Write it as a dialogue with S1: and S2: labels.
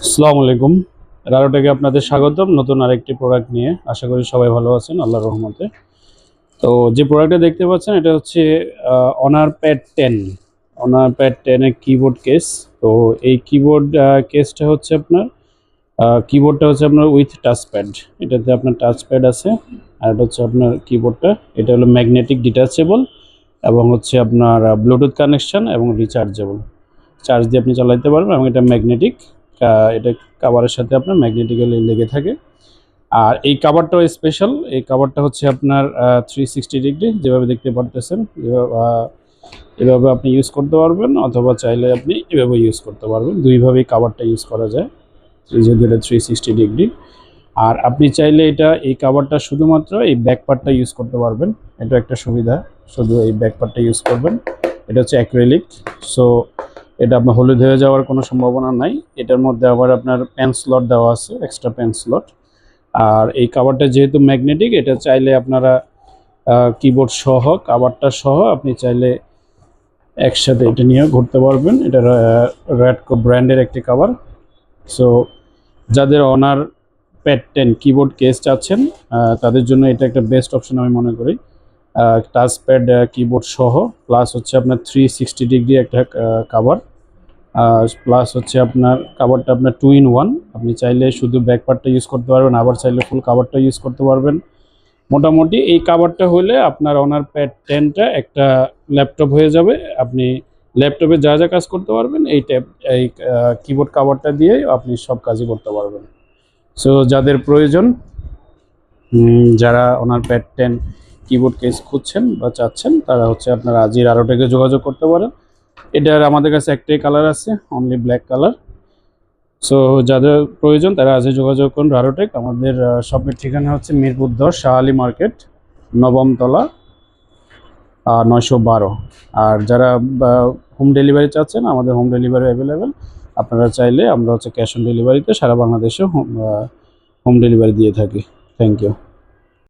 S1: আসসালামু আলাইকুম। রারোটেকে আপনাদের স্বাগতম নতুন আরেকটি প্রোডাক্ট নিয়ে। আশা করি সবাই ভালো আছেন আল্লাহর রহমতে। তো যে প্রোডাক্টটা দেখতে পাচ্ছেন এটা হচ্ছে অনার প্যাড 10। অনার প্যাড 10 এর কিবোর্ড কেস। তো এই কিবোর্ড কেসটা হচ্ছে আপনার কিবোর্ডটা হচ্ছে আপনার উইথ টাচ প্যাড। এটাতে আপনার টাচ প্যাড আছে। আর এটা হচ্ছে আপনার কিবোর্ডটা। এটা হলো ম্যাগনেটিক ডিটাচেবল এবং হচ্ছে আপনার ব্লুটুথ কানেকশন এবং রিচার্জেবল। চার্জ দিয়ে আপনি চালাতে পারবেন এবং এটা ম্যাগনেটিক। এটা কাভারের সাথে আপনার ম্যাগনেটিক্যালি লেগে থাকে। আর এই কাভারটাও স্পেশাল। এই কাভারটা হচ্ছে আপনার 360 ডিগ্রি, যেভাবে দেখতে পারতেছেন। এভাবে আপনি ইউজ করতে পারবেন, অথবা চাইলে আপনি এভাবে ইউজ করতে পারবেন। দুইভাবেই কাভারটা ইউজ করা যায়, যেহেতু এটা 360 ডিগ্রি। আর আপনি চাইলে এই কাভারটা শুধুমাত্র এই ব্যাক পার্টটা ইউজ করতে পারবেন। এটা একটা সুবিধা, শুধু এই ব্যাক পার্টটা ইউজ করবেন। এটা হচ্ছে অ্যাক্রিলিক, সো এটা আপনার হলুদ হয়ে যাওয়ার কোনো সম্ভাবনা নাই। এটার মধ্যে আবার আপনার পেন স্লট দেওয়া আছে, এক্সট্রা পেন স্লট। আর এই কাভারটা যেহেতু ম্যাগনেটিক, এটা চাইলে আপনারা কিবোর্ড সহ কাভারটা সহ আপনি চাইলে একসাথে এটা নিয়ে ঘুরতে পারবেন। এটা র্যাডকো ব্র্যান্ডের একটি কাভার। সো যাদের অনার প্যাড 10 কিবোর্ড কেস চাচ্ছেন তাদের জন্য এটা একটা বেস্ট অপশন আমি মনে করি। টাচ প্যাড কিবোর্ড সহ, প্লাস হচ্ছে আপনার 360 ডিগ্রি একটা কাভার, প্লাস হচ্ছে আপনার কাভারটা আপনার 2 in 1। আপনি চাইলে শুধু ব্যাক পার্টটা ইউজ করতে পারবেন, আবার চাইলে ফুল কাভারটা ইউজ করতে পারবেন। মোটামুটি এই কাভারটা হলে আপনার অনার প্যাড 10টা একটা ল্যাপটপ হয়ে যাবে। আপনি ল্যাপটপে যা যা কাজ করতে পারবেন এই কিবোর্ড কাভারটা দিয়ে আপনি সব কাজই করতে পারবেন। সো যাদের প্রয়োজন, যারা ওনার প্যাড 10 কিবোর্ড কেস খুঁজছেন বা চাচ্ছেন, তারা হচ্ছে আপনারা আজই রারোটেকে যোগাযোগ করতে পারেন। এটার আমাদের কাছে একটাই কালার আছে, অনলি ব্ল্যাক কালার। সো যাদের প্রয়োজন তারা আজই যোগাযোগ করুন রারোটেক। আমাদের শপের ঠিকানা হচ্ছে মিরপুর 10 শাহ আলী মার্কেট, নবম তলা, 912। আর যারা হোম ডেলিভারি চাচ্ছেন, আমাদের হোম ডেলিভারি অ্যাভেলেবেল। আপনারা চাইলে আমরা হচ্ছে ক্যাশ অন ডেলিভারিতে সারা বাংলাদেশে হোম ডেলিভারি দিয়ে থাকি। Thank you.